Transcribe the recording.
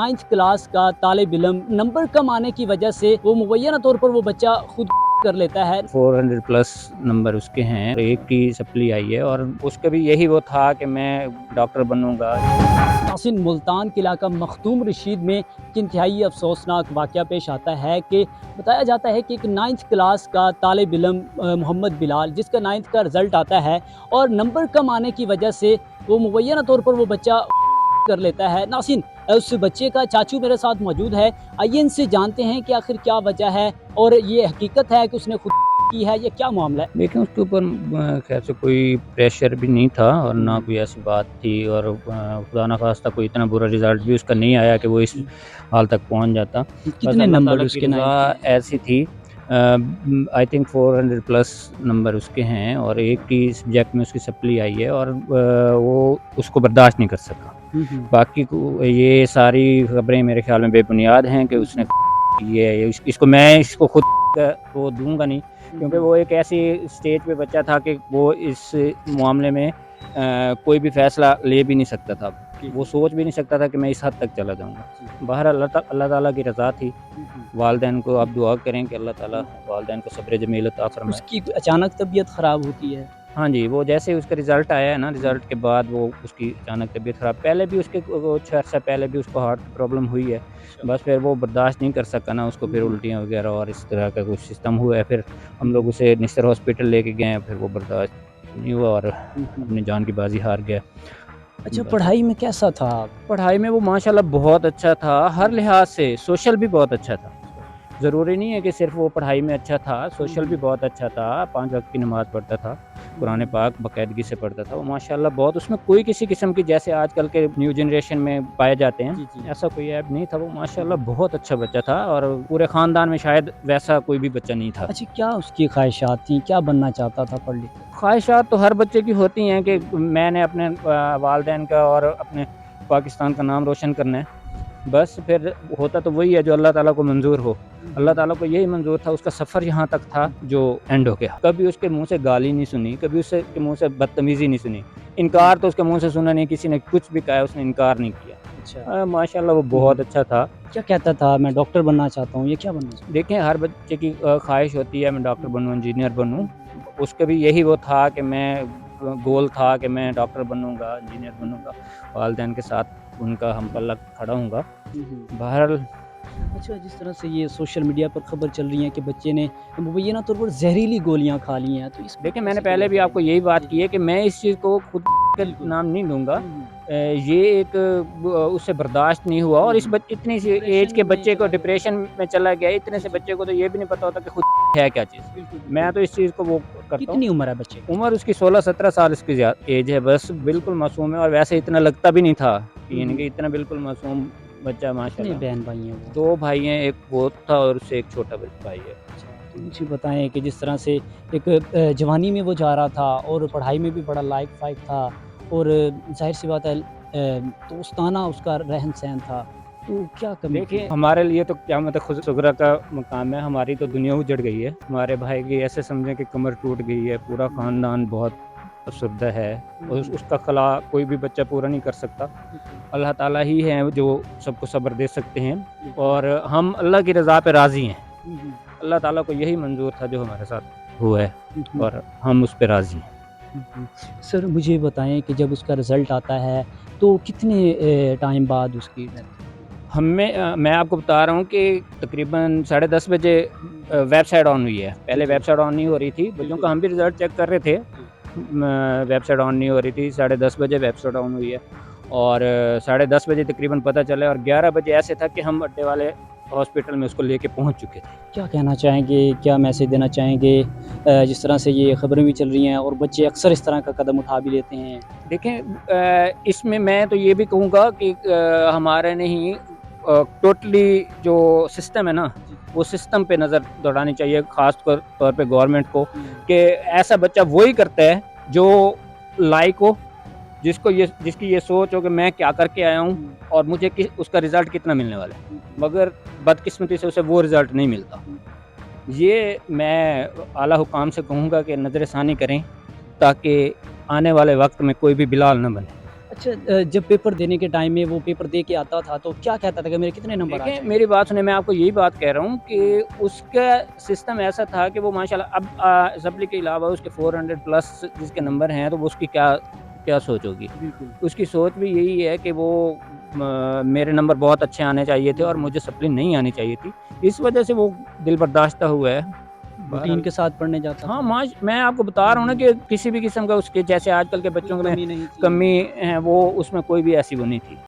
9th class का तालिब इल्म number कम आने की वजह से वो मुबैना तौर पर वो बच्चा खुद कर लेता है। 400 प्लस नंबर उसके हैं, एक की सप्ली आई है और उसका भी यही वो था कि मैं डॉक्टर बनूंगा। नासिन मुल्तान के इलाका मखदूम रशीद में एक इंतहाई अफसोसनाक वाक़या पेश आता है कि बताया जाता है कि एक 9th क्लास का तालिब इल्म मोहम्मद बिलाल, जिसका 9th का रिज़ल्ट आता है और नंबर कम आने की वजह से वो मुबैना तौर पर वो बच्चा कर लेता है। नासिन, उस बच्चे का चाचू मेरे साथ मौजूद है। आइए इनसे जानते हैं कि आखिर क्या वजह है और ये हकीकत है कि उसने खुद की है, ये क्या मामला है। लेकिन उसके ऊपर खैर से कोई प्रेशर भी नहीं था और ना कोई ऐसी बात थी और खुदा ना खास्ता कोई इतना बुरा रिज़ल्ट भी उसका नहीं आया कि वो इस हाल तक पहुंच जाता। बस कितने अल्लाह नंबर ताला की उसके रज़ा 9th ऐसी थी। आई थिंक 400 प्लस नंबर उसके हैं और एक ही सब्जेक्ट में उसकी सप्ली आई है और वो उसको बर्दाश्त नहीं कर सका। में? बाकी को ये सारी खबरें मेरे ख्याल में बेबुनियाद हैं कि उसने ये इसको मैं इसको खुद वो दूंगा नहीं, क्योंकि वो एक ऐसी स्टेज पे बच्चा था कि वो इस मामले में कोई भी फ़ैसला ले भी नहीं सकता था। वो सोच भी नहीं सकता था कि मैं इस हद तक चला जाऊँगा। बहरहाल अल्लाह ताला की रज़ा थी। वालिदैन को आप दुआ करें कि अल्लाह ताला वालिदैन को सब्र जमील अता फ़रमाए। उसकी अचानक तबीयत ख़राब होती है। हाँ जी, वो जैसे ही उसका रिज़ल्ट आया है ना, रिज़ल्ट के बाद वो उसकी अचानक तबीयत ख़राब, पहले भी उसके कुछ अर्सा पहले भी उसको हार्ट की प्रॉब्लम हुई है। बस फिर वो बर्दाश्त नहीं कर सका ना, उसको फिर उल्टियाँ वग़ैरह और इस तरह का कुछ सिस्टम हुआ है। फिर हम लोग उसे निस्तर हॉस्पिटल लेके गए, फिर वो बर्दाश्त नहीं हुआ और अपनी जान की बाज़ी हार गया। अच्छा, बस पढ़ाई में कैसा था? पढ़ाई में वो माशाल्लाह बहुत अच्छा था, हर लिहाज से, सोशल भी बहुत अच्छा था। ज़रूरी नहीं है कि सिर्फ़ वो पढ़ाई में अच्छा था, सोशल भी बहुत अच्छा था, 5 वक़्त की नमाज़ पढ़ता था, कुरान पाक बाकायदगी से पढ़ता था। वो माशाल्लाह बहुत, उसमें कोई किसी किस्म की जैसे आजकल के न्यू जनरेशन में पाए जाते हैं, ऐसा कोई ऐब नहीं था। वो माशाल्लाह बहुत अच्छा बच्चा था और पूरे ख़ानदान में शायद वैसा कोई भी बच्चा नहीं था। अच्छा, क्या उसकी ख्वाहिशात थी? क्या बनना चाहता था पढ़ लिख कर? ख्वाहिशात तो हर बच्चे की होती हैं कि मैंने अपने वालिदैन का और अपने पाकिस्तान का नाम रोशन करना है। बस फिर होता तो वही है जो अल्लाह ताला को मंज़ूर हो। अल्लाह ताला को यही मंज़ूर था, उसका सफ़र यहाँ तक था जो एंड हो गया। कभी उसके मुँह से गाली नहीं सुनी, कभी उसके मुँह से बदतमीज़ी नहीं सुनी। इनकार तो उसके मुँह से सुना नहीं, किसी ने कुछ भी कहा उसने इनकार नहीं किया। अच्छा। माशाल्लाह वो बहुत अच्छा था। क्या कहता था, मैं डॉक्टर बनना चाहता हूँ, ये क्या बनना चाहता देखें, हर बच्चे की ख्वाहिश होती है मैं डॉक्टर बनूँ, इंजीनियर बनूँ। उसका भी यही वो था कि मैं गोल था कि मैं डॉक्टर बनूँगा, इंजीनियर बनूँगा, वालिदैन के साथ उनका हमपल्ला खड़ा हूँगा। बहरहाल अच्छा, जिस तरह से ये सोशल मीडिया पर खबर चल रही है कि बच्चे ने मुबैना तौर पर ज़हरीली गोलियाँ खा ली हैं, तो इस पर देखिए, मैंने कैसे पहले भी करें? आपको यही बात जी, की जी। है कि मैं इस चीज़ को खुद का बिल्कुल। नाम नहीं लूँगा। ये एक उससे बर्दाश्त नहीं हुआ और इस इतनी सी एज डिप्रेशन के में बच्चे को चला गया। डिप्रेशन में चला गया, इतने जी, से जी। बच्चे को तो ये भी नहीं पता होता कि खुद है क्या चीज़। बिल्कुल, मैं बिल्कुल। तो इस चीज़ को वो करता हूँ। कितनी उम्र है बच्चे की? उम्र उसकी 16-17 साल इसकी एज है, बस बिल्कुल मासूम है और वैसे इतना लगता भी नहीं था, यानी कि इतना बिल्कुल मासूम बच्चा कितने माशाल्लाह। बहन-भाई हैं वो? 2 भाई हैं, एक वो था और उससे एक छोटा भाई है। अच्छा, तो मुझे बताएँ कि जिस तरह से एक जवानी में वो जा रहा था और पढ़ाई में भी बड़ा लायक-फ़ायक था और ज़ाहिर-सी बात है दोस्ताना उसका रहन-सहन था, तो क्या कमी थी? देखिए, हमारे लिए तो क़यामत खुद-सुगरा का मकाम है, हमारी तो दुनिया उजड़ गई है। हमारे भाई की ऐसे समझें कि कमर टूट गई है, पूरा ख़ानदान बहुत अफ़सरदा है और उसका ख़ला कोई भी बच्चा पूरा नहीं कर सकता। अल्लाह ताला ही है जो सबको सब्र दे सकते हैं और हम अल्लाह की रज़ा पे राज़ी हैं। अल्लाह ताला को यही मंज़ूर था जो हमारे साथ हुआ है और हम उस पे राज़ी हैं। सर, मुझे बताएँ कि जब उसका रिज़ल्ट आता है, तो कितने टाइम बाद उसकी डेथ? मैं आपको बता रहा हूँ कि तकरीबन 10:30 बजे वेबसाइट ऑन हुई है। जी, पहले जी। वेबसाइट ऑन नहीं हो रही थी, बच्चों का हम भी रिज़ल्ट चेक कर रहे थे। जी। वेबसाइट ऑन नहीं हो रही थी, 10:30 बजे वेबसाइट ऑन हुई है और 10:30 बजे तकरीबन पता चला और 11 बजे ऐसे था कि हम अड्डे वाले हॉस्पिटल में उसको लेके पहुँच चुके थे। क्या कहना चाहेंगे, क्या मैसेज देना चाहेंगे? जिस तरह से ये खबरें भी चल रही हैं और बच्चे अक्सर इस तरह का कदम उठा भी लेते हैं। देखें, इसमेमें मैं तो ये भी कहूँगा कि हमारे नहीं टोटली जो सिस्टम है ना, वो सिस्टम पे नज़र दौड़ानी चाहिए, ख़ास तौर पे गवर्नमेंट को, कि ऐसा बच्चा वही करता है जो लायक हो, जिसकी ये सोच हो कि मैं क्या करके आया हूँ और मुझे उसका रिज़ल्ट कितना मिलने वाला है, मगर बदकिस्मती से उसे वो रिज़ल्ट नहीं मिलता। ये मैं आला हुकाम से कहूँगा कि नज़रसानी करें ताकि आने वाले वक्त में कोई भी बिलाल न बने। अच्छा, जब पेपर देने के टाइम में वो पेपर दे के आता था तो क्या कहता था कि मेरे कितने नंबर आ देखिए जाएंगे? मेरी बात सुने, मैं आपको यही बात कह रहा हूँ कि उसका सिस्टम ऐसा था कि वो माशाल्लाह अब सप्ली के अलावा उसके 400 प्लस जिसके नंबर हैं, तो वो उसकी क्या क्या सोच होगी। बिल्कुल। उसकी सोच भी यही है कि वो मेरे नंबर बहुत अच्छे आने चाहिए थे और मुझे सप्ली नहीं आनी चाहिए थी। इस वजह से वो दिल बर्दाश्त हुआ है। रूटीन बहरहाल के साथ पढ़ने जाता हाँ, था। मैं आपको बता रहा हूँ ना कि किसी भी किस्म का उसके जैसे आजकल के कोई बच्चों में कमी नहीं थी। कमी है, वो उसमें कोई भी ऐसी वो नहीं थी।